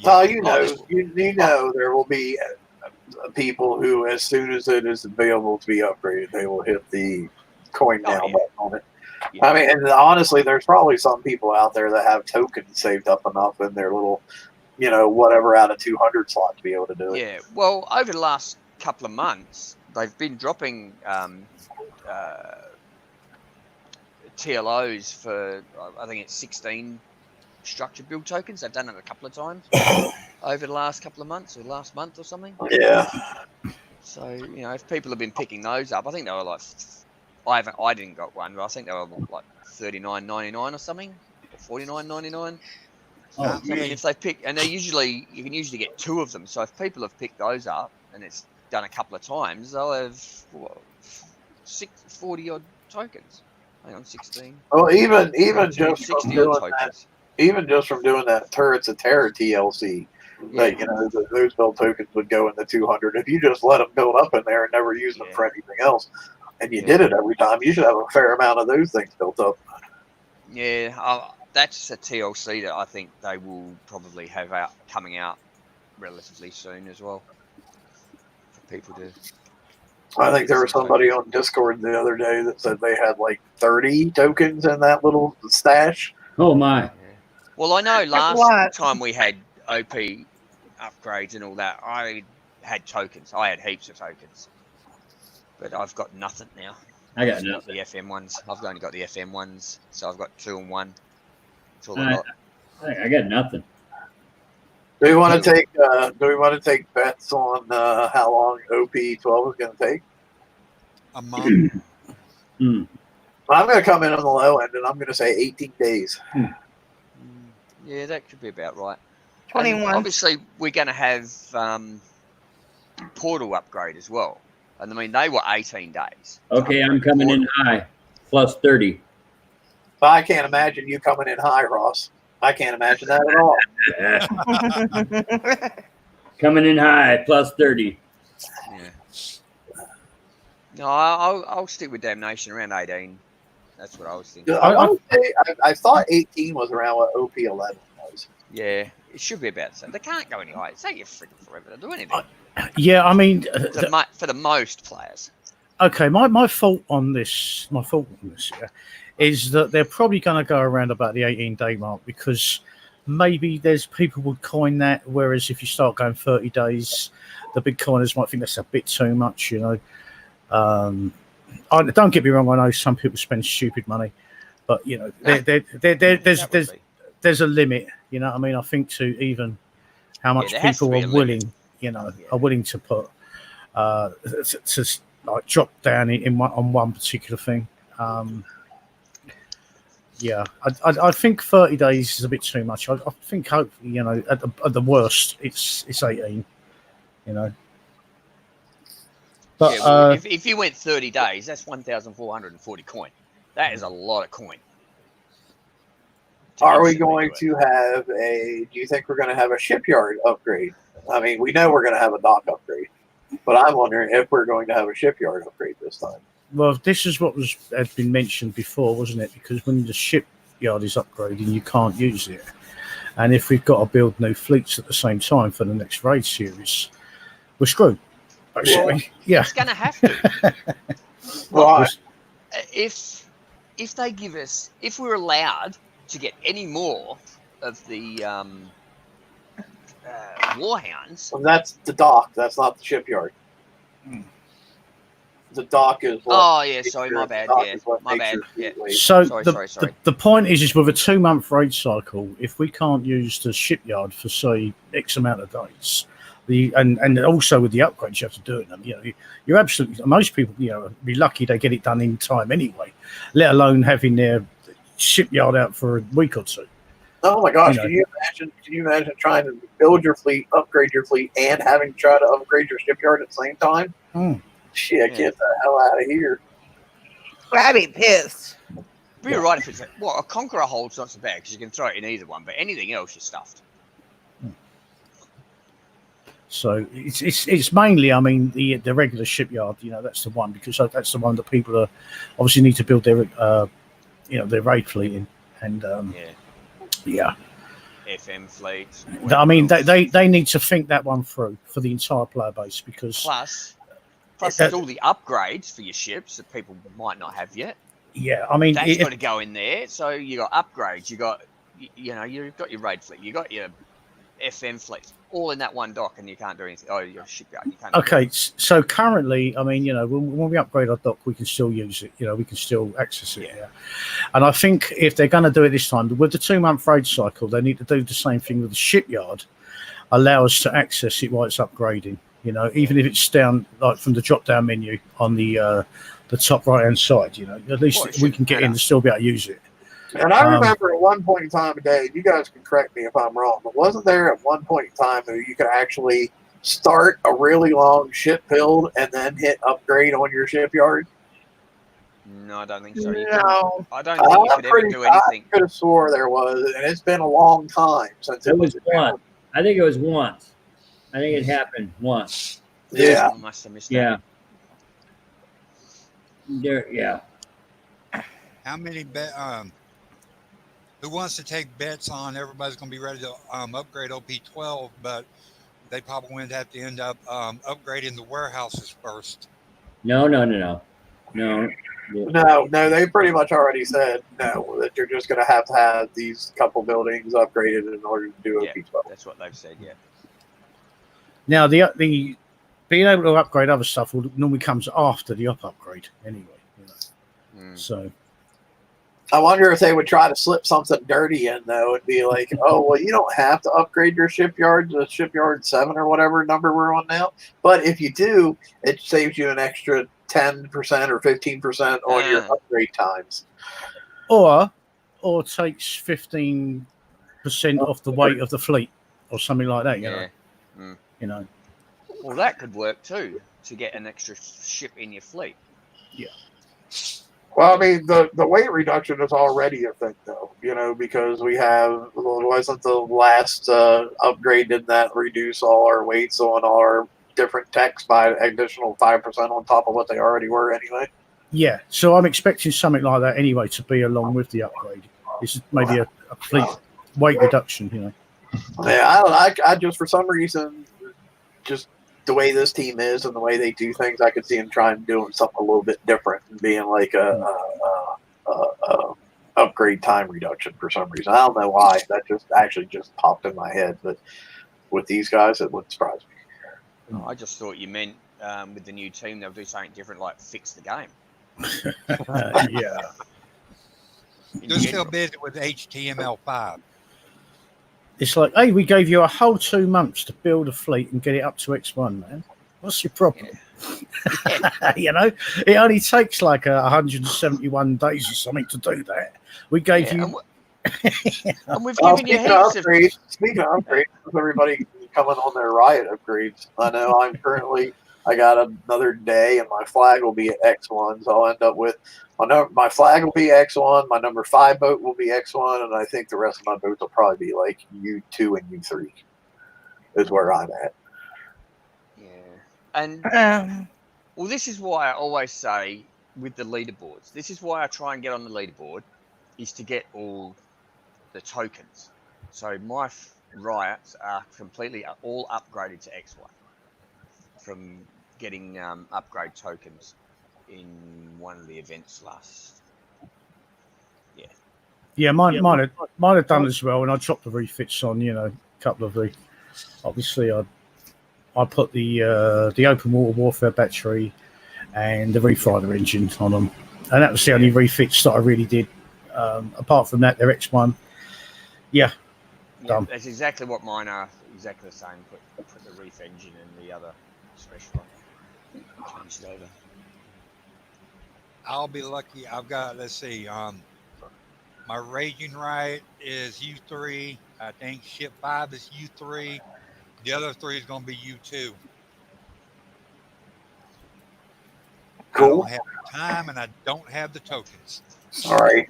Well, you know there will be people who, as soon as it is available to be upgraded, they will hit the coin now button on it. Yeah. I mean, and honestly, there's probably some people out there that have tokens saved up enough in their little, whatever out of 200 slot to be able to do it. Yeah, well, over the last couple of months, they've been dropping TLOs for, I think it's 16 structure build tokens. They've done it a couple of times over the last couple of months or last month or something. Yeah. So, if people have been picking those up, I think they were like, I didn't got one, but I think they were like $39.99 or something, or $49.99. I mean, if they pick, and you can usually get 2 of them. So if people have picked those up and it's done a couple of times, they'll have 40 odd tokens. Hang on, 16. Well, even just 60 from doing odd that, tokens. even just from doing that Turrets of Terror TLC, Yeah. those build tokens would go in the 200. If you just let them build up in there and never use them for anything else, and you did it every time, you should have a fair amount of those things built up. Yeah, that's a TLC that I think they will probably have coming out relatively soon as well for people to. I think there was somebody on Discord the other day that said they had like 30 tokens in that little stash. Oh my. Yeah. Well, I know last time we had OP upgrades and all that, I had tokens. I had heaps of tokens, but I've got nothing now. I got Not nothing. the FM ones. I've only got the FM ones, so I've got 2 and 1. That's all I I, got. I got nothing. Do we want to take? Do we want to take bets on how long OP12 is going to take? A month. Hmm. I'm going to come in on the low end, and I'm going to say 18 days. Yeah, that could be about right. 21. And obviously, we're going to have portal upgrade as well. And I mean, they were 18 days. to Okay, I'm upgrade the coming in portal. high, plus 30. But I can't imagine you coming in high, Ross. I can't imagine that at all. Coming in high, plus 30. Yeah. No, I'll stick with Damnation around 18. That's what I was thinking. I thought 18 was around what OP11 was. Yeah, it should be about the same. They can't go any higher. It's taking freaking forever to do anything. Yeah, I mean, For the most players. okay, my fault on this, yeah, is that they're probably going to go around about the 18-day mark because maybe there's people would coin that, whereas if you start going 30 days, the big coiners might think that's a bit too much, you know. Don't get me wrong, I know some people spend stupid money, but you know, there's a limit, you know what I mean? I think to even how much there has to people be a are limit. willing, you know, are willing to put to like drop down on one particular thing. Yeah, I think 30 days is a bit too much. I think, hopefully, you know, at the worst, it's 18. You know, but Yeah, well, if you went 30 days, that's 1,440 coin. That is a lot of coin. Are we going to have do you think we're going to have a shipyard upgrade? I mean, we know we're going to have a dock upgrade, but I'm wondering if we're going to have a shipyard upgrade this time. well, this is what had been mentioned before, wasn't it? Because when the shipyard is upgrading, you can't use it, and if we've got to build new fleets at the same time for the next raid series, we're screwed. Basically, Well, yeah. It's going to have to. Right. If they give us, if we're allowed to get any more of the warhounds, Well, that's the dock. That's not the shipyard. The dock is what. oh yeah, sorry, my bad. Yeah, my bad. Yeah. So Sorry. the point is with a 2-month raid cycle, if we can't use the shipyard for say X amount of days, and also with the upgrades you have to do it, you know, you're absolutely, most people, you know, be lucky they get it done in time anyway, let alone having their shipyard out for a week or two. Oh my gosh! You know. Can you imagine trying to build your fleet, upgrade your fleet, and having to try to upgrade your shipyard at the same time? Shit, get the hell out of here! I'd be pissed. But you're right if it's a Conqueror hold's not so bad because you can throw it in either one, but anything else you're stuffed. So it's mainly, I mean, the regular shipyard, you know, that's the one, because that's the one that people are obviously need to build their you know, their raid fleet in, and yeah. FM fleets. I mean, they need to think that one through for the entire player base, because Plus there's all the upgrades for your ships that people might not have yet. yeah, I mean, That's got to go in there. So you got upgrades, you got, you know, you've got your raid fleet, you got your FM fleet, all in that one dock, and you can't do anything. Oh, your shipyard, you can't. Okay, so currently, I mean, you know, when we upgrade our dock, we can still use it. You know, we can still access it. Yeah. And I think if they're going to do it this time with the 2-month raid cycle, they need to do the same thing with the shipyard. Allow us to access it while it's upgrading. You know, even if it's down like from the drop-down menu on the top right-hand side. You know, at least we can get in and still be able to use it. And I remember at one point in time today, you guys can correct me if I'm wrong, but wasn't there at one point in time that you could actually start a really long ship build and then hit upgrade on your shipyard? No, I don't think so. No. I don't think you could ever do anything. I could have swore there was, and it's been a long time since it was once. I think it was once. I think it happened once. Yeah. I must have missed that. Yeah. How many who wants to take bets on everybody's going to be ready to upgrade OP12, but they probably would have to end up upgrading the warehouses first? No. No, they pretty much already said no, that you're just going to have these couple buildings upgraded in order to do OP12. That's what they've said, yeah. Now, the being able to upgrade other stuff normally comes after the upgrade anyway. So I wonder if they would try to slip something dirty in though and be like, oh well, you don't have to upgrade your shipyard to shipyard 7 or whatever number we're on now, but if you do, it saves you an extra 10% or 15% on your upgrade times, or takes 15% off the weight of the fleet or something like that. You know. Well, that could work too, to get an extra ship in your fleet. Yeah. Well, I mean, the weight reduction is already a thing, though, because we have, wasn't the last upgrade, did that reduce all our weights on our different techs by an additional 5% on top of what they already were anyway? Yeah, so I'm expecting something like that anyway to be along with the upgrade. It's maybe a fleet weight reduction, Yeah, I just, for some reason, just the way this team is and the way they do things, I could see them trying doing something a little bit different and being like a upgrade time reduction for some reason. I don't know why. That just popped in my head. But with these guys, it wouldn't surprise me. I just thought you meant with the new team they'll do something different, like fix the game. Yeah. They're still busy with HTML5. It's like, hey, we gave you a whole 2 months to build a fleet and get it up to X1, man. What's your problem? Yeah. It only takes like 171 days or something to do that. We gave you. And we've given you heaps of upgrades. Speaking of upgrades, with everybody coming on their riot upgrades, I know I got another day and my flag will be at X1, so I'll end up with my flag will be X1, my number 5 boat will be X1, and I think the rest of my boats will probably be like U2 and U3 is where I'm at. Yeah. And well, this is why I always say with the leaderboards, this is why I try and get on the leaderboard, is to get all the tokens. So my riots are completely all upgraded to X1 from getting upgrade tokens in one of the events last. Yeah, mine have done as well, and I chopped the refits on. A couple of the. Obviously, I put the open water warfare battery and the refiner engine on them, and that was the only refits that I really did. Apart from that, they're X1. Yeah, done. That's exactly what mine are. Exactly the same. Put the reef engine and the other special one. Changed over. I'll be lucky. I've got, let's see, my Raging Riot is U3. I think Ship 5 is U3. The other 3 is going to be U2. Cool. I don't have the time and I don't have the tokens. All right.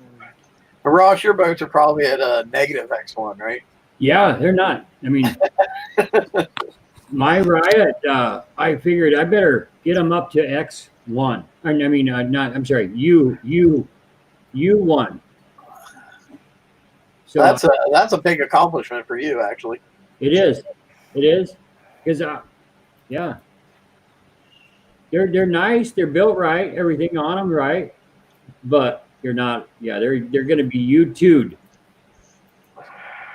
But Ross, your boats are probably at a negative X1, right? Yeah, they're not. I mean, my riot, I figured I better get them up to X1. U1. So that's a big accomplishment for you, actually. It is, because yeah, they're nice. They're built right. Everything on them right, but they're not. Yeah, they're going to be U2'd.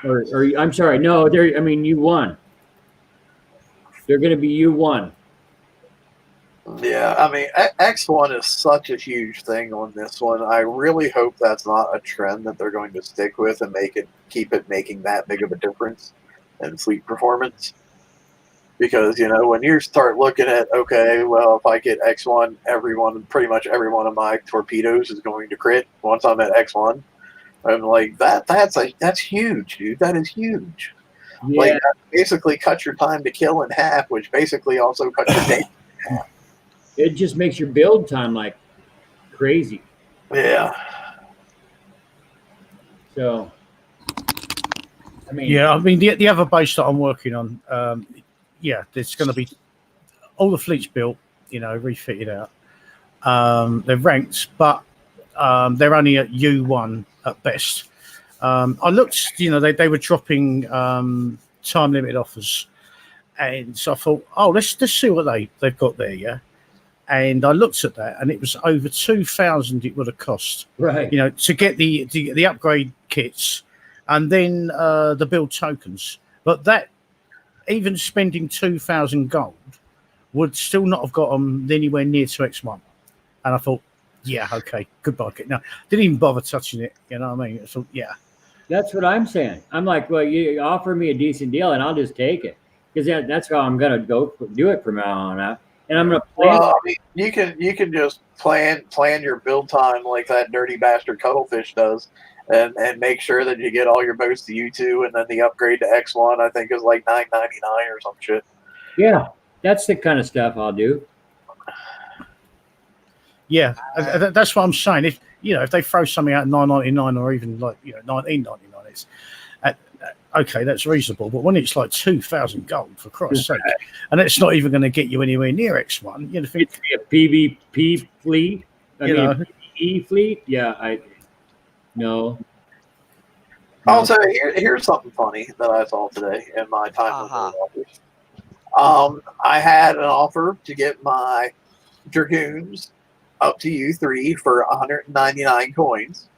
Or I'm sorry, no, U1. They're going to be U1. Yeah, I mean, X1 is such a huge thing on this one. I really hope that's not a trend that they're going to stick with and keep it making that big of a difference in fleet performance. Because, when you start looking at, okay, well, if I get X1, pretty much every one of my torpedoes is going to crit once I'm at X1. I'm like, that's huge, dude. That is huge. Yeah. Like, that basically cuts your time to kill in half, which basically also cuts your damage in half. It just makes your build time like crazy. Yeah. So, the other base that I'm working on, there's going to be all the fleets built, refitted out. They're ranked, but they're only at U1 at best. I looked, they were dropping time limited offers, and so I thought, let's see what they've got there, yeah. And I looked at that, and it was over 2,000. It would have cost, right? To get the upgrade kits, and then the build tokens. But that, even spending 2,000 gold would still not have got them anywhere near to X1. And I thought, yeah, okay, goodbye. No, didn't even bother touching it. You know what I mean? So yeah. That's what I'm saying. I'm like, well, you offer me a decent deal, and I'll just take it because that's how I'm gonna do it from now on out. And I'm gonna plan. Well, I mean, you can just plan your build time like that dirty bastard Cuttlefish does, and make sure that you get all your boats to U2, and then the upgrade to X1 I think is like $9.99 or some shit. Yeah, that's the kind of stuff I'll do. Yeah, that's what I'm saying. If if they throw something out at $9.99 or even like $19.99, it's okay, that's reasonable. But when it's like 2,000 gold, for Christ's sake, and it's not even going to get you anywhere near X1, you know, think it's a PvP fleet. PvE fleet. Yeah, no. I'll tell you, here's something funny that I saw today in my time with offers. I had an offer to get my Dragoons up to U3 for 199 coins,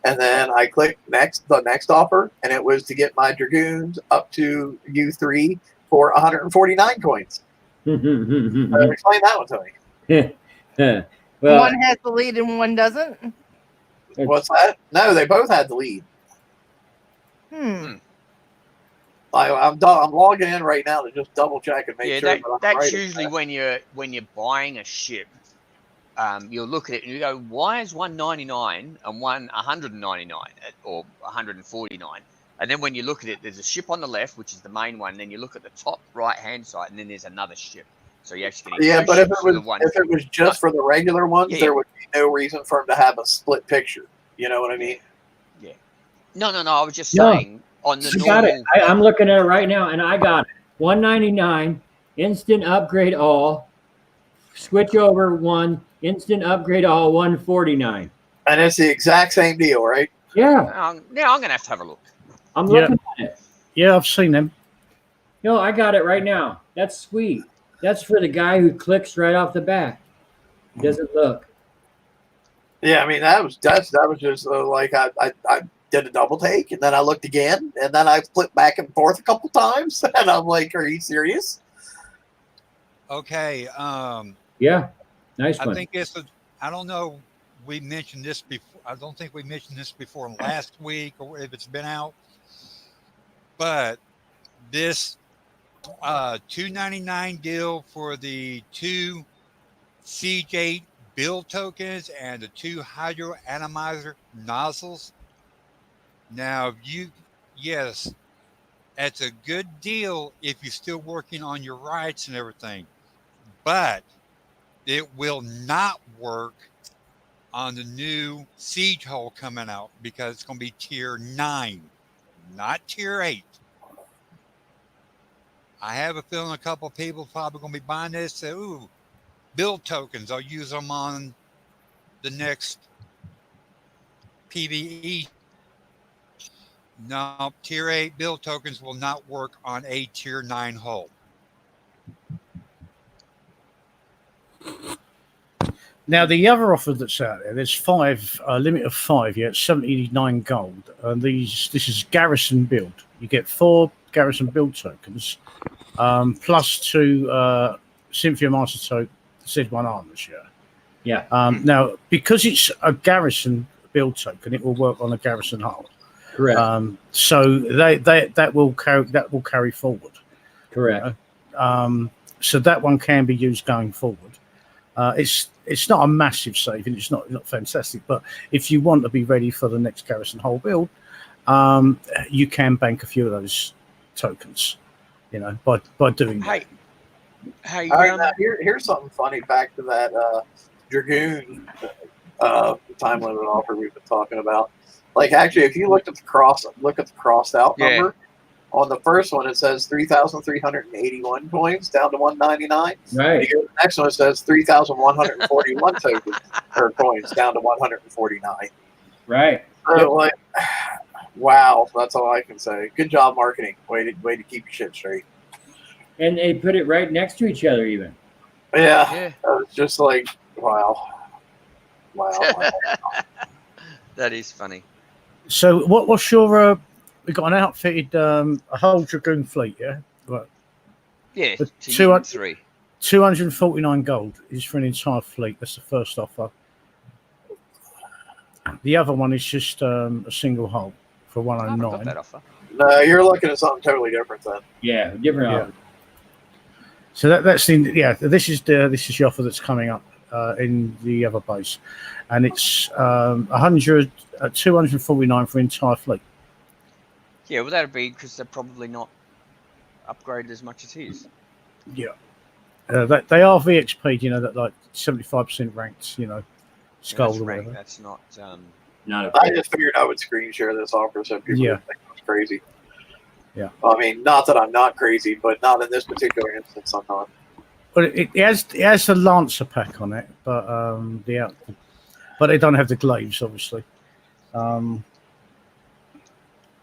and then I clicked the next offer, and it was to get my Dragoons up to U3 for 149 coins. Explain that one to me. Well, one has the lead and one doesn't. What's that? No, they both had the lead. I'm logging in right now to just double check and make sure. That's usually when you're buying a ship. You'll look at it and you go, why is one 99 and one 199 or 149? And then when you look at it, there's a ship on the left, which is the main one. And then you look at the top right hand side, and then there's another ship. So you actually get but if it was just for the regular ones, there would be no reason for them to have a split picture. You know what I mean? Yeah. No. I was just saying on the normal. Got it. I'm looking at it right now, and I got it. 199 instant upgrade all. Switch over one instant upgrade all 149. And it's the exact same deal, right? Yeah. I'm gonna have to have a look. I'm looking at it. Yeah, I've seen them. No, I got it right now. That's sweet. That's for the guy who clicks right off the bat. Doesn't look. Yeah, I mean that was just like I did a double take, and then I looked again, and then I flipped back and forth a couple times, and I'm like, "Are you serious?" Okay. Yeah, nice one. I think I don't know. We mentioned this before. I don't think we mentioned this before last week, or if it's been out. But this $2.99 deal for the 2 Siege 8 build tokens and the 2 hydro atomizer nozzles. Now, yes, that's a good deal if you're still working on your rights and everything, but it will not work on the new siege hull coming out because it's going to be tier 9, not tier 8. I have a feeling a couple of people probably going to be buying this. Say, ooh, build tokens. I'll use them on the next PvE. No, tier 8 build tokens will not work on a tier 9 hull. Now, the other offer that's out there, there's 5, a limit of 5, it's 79 gold. And this is garrison build. You get 4 garrison build tokens, plus 2 Cynthia Master Z1 armors, Yeah. Now, because it's a garrison build token, it will work on a garrison hull. Correct. So that will carry forward. Correct. So that one can be used going forward. It's not a massive saving. It's not fantastic, but if you want to be ready for the next garrison hull build, you can bank a few of those tokens. By doing that. All right, now here's something funny back to that Dragoon time limit offer we've been talking about. Like, actually, if you look at the crossed out number on the first one, it says 3,381 coins down to 199. Right. You go to the next one, it says 3,141 tokens or coins down to 149. Right. So, wow, that's all I can say. Good job, marketing. Way to keep your shit straight. And they put it right next to each other, even. Yeah. It's just like, wow. That is funny. So, what's your? We got an outfitted a whole Dragoon fleet, yeah. Right. Yeah. With 203. 249 gold is for an entire fleet. That's the first offer. The other one is just a single hull for I haven't got 109. that offer. No, you're looking at something totally different then. Yeah, different Yeah. offer. So that's this is the offer that's coming up in the other base, and it's 249 for entire fleet. Yeah, well, that'd be because they're probably not upgraded as much as his. Yeah, they are VXP. You know, that like 75% ranked. You know, skull That's or rank. whatever. That's not. Not a I just figured I would screen share this offer so people Yeah. would think I was crazy. Yeah. I mean, not that I'm not crazy, but not in this particular instance. I'm not. But it has the Lancer pack on it, but but they don't have the glaives, obviously.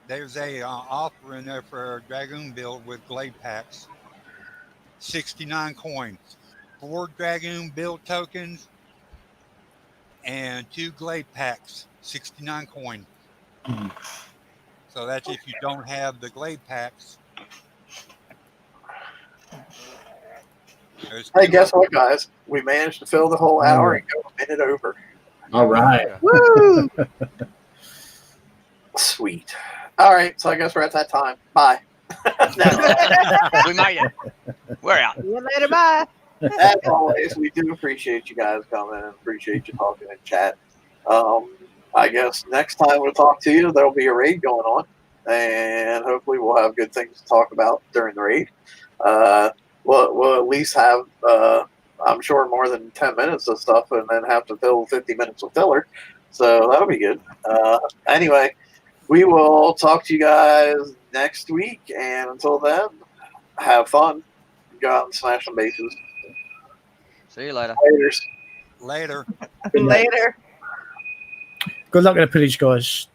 There's a offer in there for a Dragoon build with glade packs. 69 coins. 4 Dragoon build tokens and 2 glade packs. 69 coin. So that's if you don't have the glade packs. Hey, guess what, guys? We managed to fill the whole hour and go a minute over. All right. Woo! Sweet. All right, so I guess we're at that time. Bye. We made it. We're out. See you later. Bye. As always, we do appreciate you guys coming and appreciate you talking and chat. I guess next time we'll talk to you, there'll be a raid going on, and hopefully we'll have good things to talk about during the raid. We'll at least have, I'm sure, more than 10 minutes of stuff, and then have to fill 50 minutes of filler. So that'll be good. Anyway, we will talk to you guys next week, and until then, have fun. Go out and smash some bases. See you later. Laters. Later. Good luck in the pillage, guys.